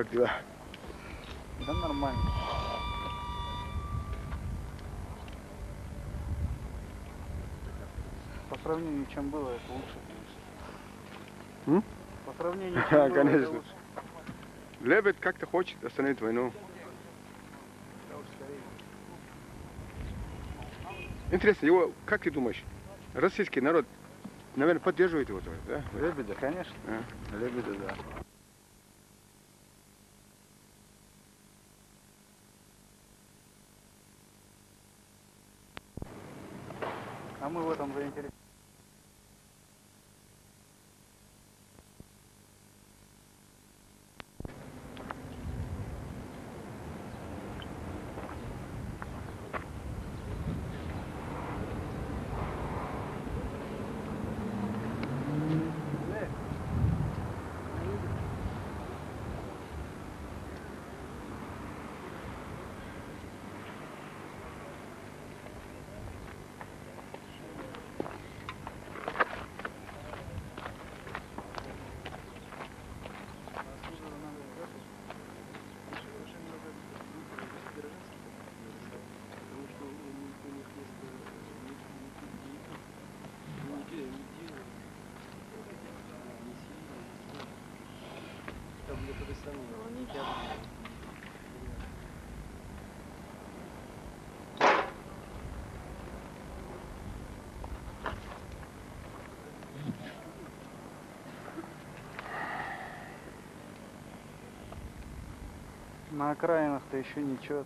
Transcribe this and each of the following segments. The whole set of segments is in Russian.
как дела? Да нормально. По сравнению, чем было, это лучше, конечно. По сравнению, чем было, это Конечно. лучше. Лебедь как-то хочет остановить войну. Да уж скорее. Интересно, его, как ты думаешь, российский народ, наверное, поддерживает его, да? Лебедя, конечно. Лебедя, да. А мы в этом заинтересованы. На окраинах-то еще ничего.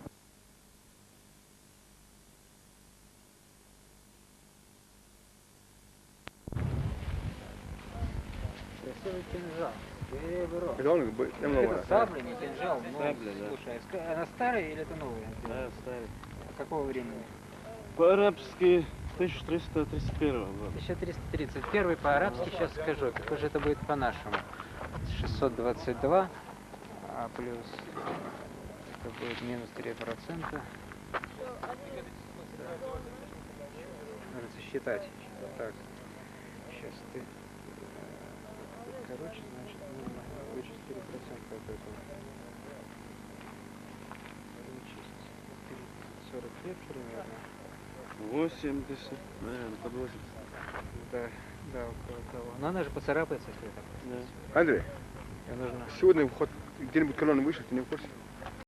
Красивый кинжал. Переборот. Это Сабля, не кинжал. Но, Сабля, да. слушай, она старая или это новая? Да, ставит. Какого времени? По-арабски 1331 года. 1331 по-арабски, сейчас скажу. Какой же это будет по-нашему? 622, а плюс это будет минус 3%. Нужно считать. Так, сейчас ты... Короче, значит, нужно вычесть 4% от этого. Вычесть 40 лет примерно. 80, наверное, под 80. Да, да, около того. Но она же поцарапается, если это. Да. Андрей, Ее нужно... сегодня где-нибудь колонна вышла, ты не в курсе?